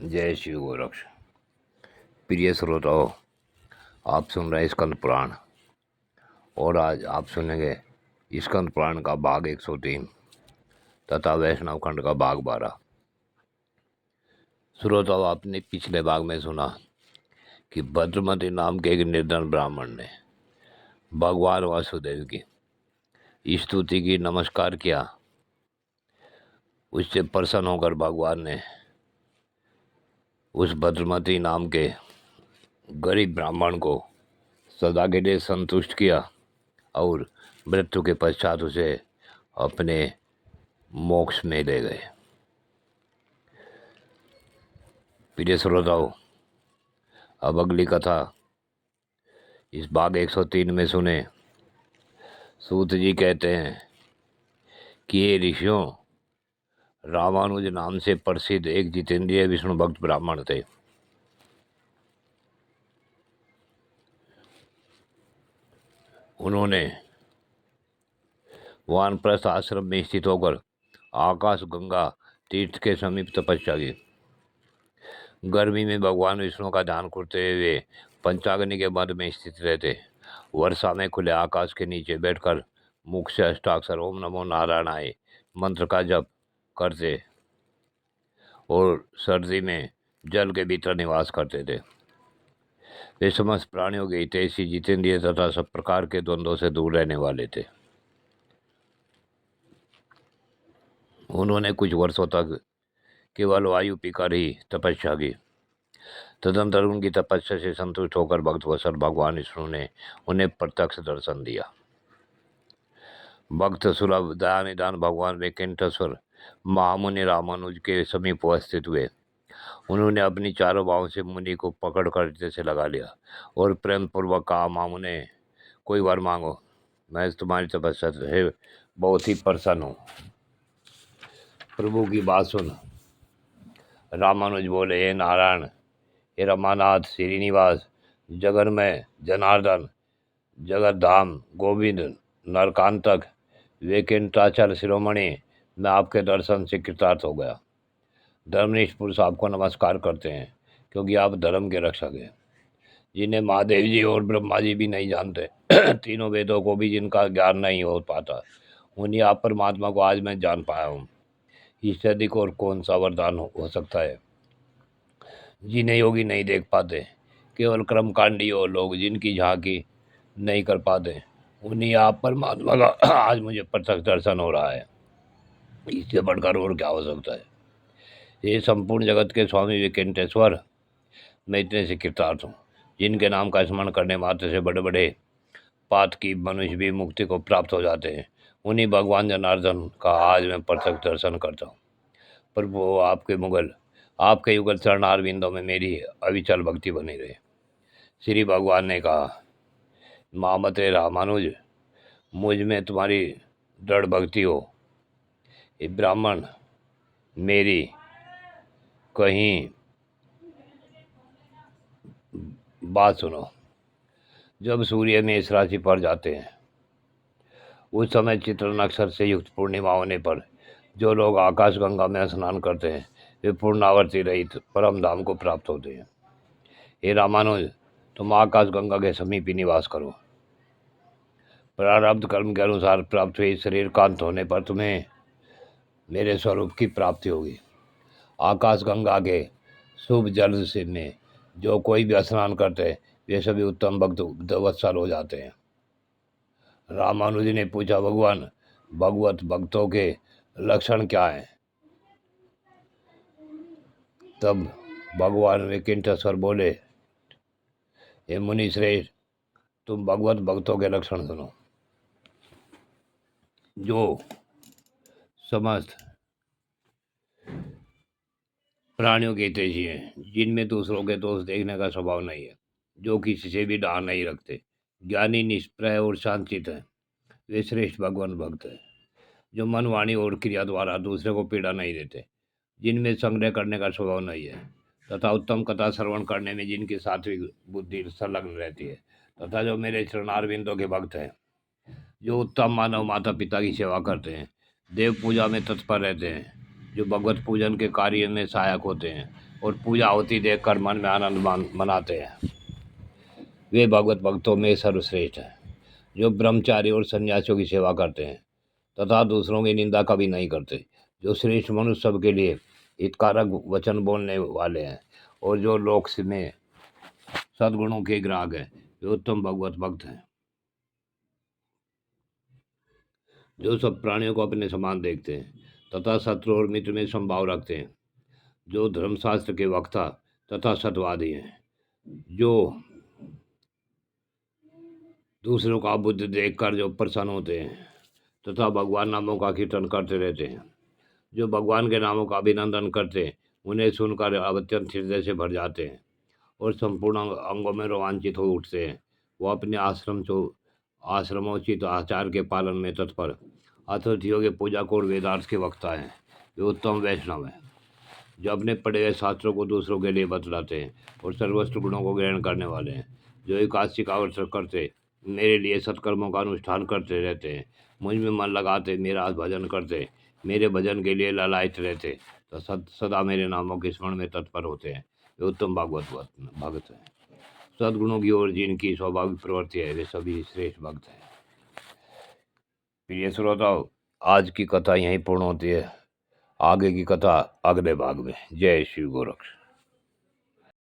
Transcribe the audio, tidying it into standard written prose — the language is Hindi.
जय शिव गोरक्ष। प्रिय श्रोताओं, आप सुन रहे हैं स्कंद पुराण और आज आप सुनेंगे स्कंद पुराण का भाग 103 तथा वैष्णव खंड का भाग 12। श्रोताओं, आपने पिछले भाग में सुना कि भद्रमति नाम के एक निर्धन ब्राह्मण ने भगवान वासुदेव की स्तुति की, नमस्कार किया। उससे प्रसन्न होकर भगवान ने उस भद्रमति नाम के गरीब ब्राह्मण को सदा के लिए संतुष्ट किया और मृत्यु के पश्चात उसे अपने मोक्ष में ले गए। प्रिय श्रोताओं, अब अगली कथा इस भाग 103 में सुने। सूत जी कहते हैं कि ये ऋषियों, रामानुज नाम से प्रसिद्ध एक जितेंद्रिय विष्णु भक्त ब्राह्मण थे। उन्होंने वानप्रस्थ आश्रम में स्थित होकर आकाश गंगा तीर्थ के समीप तपस्या की। गर्मी में भगवान विष्णु का ध्यान करते हुए पंचाग्नि के मध्य में स्थित रहते। वर्षा में खुले आकाश के नीचे बैठकर मुख से अष्टाक्षर ओम नमो नारायणाय मंत्र का जप करते और सर्दी में जल के भीतर निवास करते थे। वे समस्त प्राणियों के हितैषी, जितेंद्रिय तथा सब प्रकार के द्वंद्वों से दूर रहने वाले थे। उन्होंने कुछ वर्षों तक केवल वायु पीकर ही तपस्या की। तदंतर उनकी तपस्या से संतुष्ट होकर भक्तवत्सल भगवान विष्णु ने उन्हें प्रत्यक्ष दर्शन दिया। भक्त सुलभ दयानिधान भगवान वैकुंठेश्वर महामुनि रामानुज के समीप उपस्थित हुए। उन्होंने अपनी चारों बाहों से मुनि को पकड़कर हृदय से लगा लिया और प्रेम पूर्वक कहा, महामुने, कोई वर मांगो, मैं तुम्हारी तपस्या से बहुत ही प्रसन्न हूँ। प्रभु की बात सुन। रामानुज बोले, हे नारायण, हे रमानाथ, श्रीनिवास, जगन्मय, जनार्दन, जगतधाम, गोविंद, नरकांतक, वैकुंठाचल शिरोमणि, मैं आपके दर्शन से कृतार्थ हो गया। धर्मनिष्ठ पुरुष आपको नमस्कार करते हैं, क्योंकि आप धर्म के रक्षक हैं, जिन्हें महादेव जी और ब्रह्मा जी भी नहीं जानते। तीनों वेदों को भी जिनका ज्ञान नहीं हो पाता, उन्हीं आप परमात्मा को आज मैं जान पाया हूँ। इससे अधिक और कौन सा वरदान हो सकता है। जिन्हें योगी नहीं देख पाते, केवल कर्मकांडी हो लोग जिनकी झांकी नहीं कर पाते, उन्हीं आप परमात्मा का आज मुझे प्रत्यक्ष दर्शन हो रहा है। इससे बढ़कर और क्या हो सकता है। ये संपूर्ण जगत के स्वामी वैकुंठेश्वर, मैं इतने से कृतार्थ हूँ, जिनके नाम का स्मरण करने मात्र से बड़े बड़े पात की मनुष्य भी मुक्ति को प्राप्त हो जाते हैं। उन्हीं भगवान जनार्दन का आज मैं प्रत्यक्ष दर्शन करता हूँ। प्रभु, आपके युगल चरणार बिंदों में मेरी अविचल भक्ति बनी रहे। श्री भगवान ने कहा, महामते रामानुज, मुझ में तुम्हारी दृढ़ भक्ति हो। ये ब्राह्मण, मेरी कहीं बात सुनो। जब सूर्य मेष राशि पर जाते हैं, उस समय चित्र नक्षत्र से युक्त पूर्णिमा होने पर जो लोग आकाश गंगा में स्नान करते हैं, वे पूर्णावर्ती रहित परम धाम को प्राप्त होते हैं। हे रामानुज, तुम आकाश गंगा के समीप ही निवास करो। प्रारब्ध कर्म के अनुसार प्राप्त हुए शरीर का अंत होने पर तुम्हें मेरे स्वरूप की प्राप्ति होगी। आकाश गंगा के शुभ जल से में जो कोई भी स्नान करते हैं, वे सभी उत्तम भक्त वत्सल हो जाते हैं। रामानुज ने पूछा, भगवान, भगवत भक्तों के लक्षण क्या हैं? तब भगवान वैकुंठेश्वर बोले, हे मुनि श्रेष्ठ, तुम भगवत भक्तों के लक्षण सुनो। जो समस्त प्राणियों के हितैषी हैं, जिनमें दूसरों के दोष देखने का स्वभाव नहीं है, जो किसी से भी डाह नहीं रखते, ज्ञानी, निष्प्रय और शांतचित हैं, वे श्रेष्ठ भगवान भक्त हैं। जो मन, वाणी और क्रिया द्वारा दूसरे को पीड़ा नहीं देते, जिनमें संग्रह करने का स्वभाव नहीं है, तथा उत्तम कथा श्रवण करने में जिनकी सात्विक बुद्धि संलग्न रहती है, तथा जो मेरे चरणारविंदों के भक्त हैं, जो उत्तम मानव माता पिता की सेवा करते हैं, देव पूजा में तत्पर रहते हैं, जो भगवत पूजन के कार्य में सहायक होते हैं और पूजा होती देखकर मन में आनंद मनाते हैं, वे भगवत भक्तों में सर्वश्रेष्ठ हैं। जो ब्रह्मचारी और सन्यासियों की सेवा करते हैं तथा दूसरों की निंदा कभी नहीं करते, जो श्रेष्ठ मनुष्य सबके लिए हितकारक वचन बोलने वाले हैं और जो लोक में सद्गुणों के ग्राहक हैं, वे उत्तम भगवत भक्त हैं। जो सब प्राणियों को अपने समान देखते हैं तथा शत्रु और मित्र में संभाव रखते हैं, जो धर्मशास्त्र के वक्ता तथा सत्यवादी हैं, जो दूसरों का बुद्ध देखकर जो प्रसन्न होते हैं तथा भगवान नामों का कीर्तन करते रहते हैं, जो भगवान के नामों का अभिनंदन करते हैं, उन्हें सुनकर अत्यंत हृदय से भर जाते हैं और संपूर्ण अंगों में रोमांचित हो उठते हैं। वो अपने आश्रमोचित आचार के पालन में तत्पर, अतिथियों के पूजा को और वेदार्थ के वक्ता हैं। वे उत्तम वैष्णव हैं, जो अपने पढ़े हुए शास्त्रों को दूसरों के लिए बतलाते हैं और सर्वस्त्र गुणों को ग्रहण करने वाले हैं, जो एकादशी का अवसर करते मेरे लिए सत्कर्मों का अनुष्ठान करते रहते हैं, मुझ में मन लगाते मेरा भजन करते, मेरे भजन के लिए ललायत रहते, तो सदा मेरे नामों के स्मरण में तत्पर होते हैं, वे उत्तम भागवत भक्त हैं। सद्गुणों की ओर जिनकी स्वाभाविक प्रवृत्ति है, वे सभी श्रेष्ठ भक्त हैं। प्रिय श्रोताओ, आज की कथा यहीं पूर्ण होती है। आगे की कथा अगले भाग में। जय शिव गोरक्ष।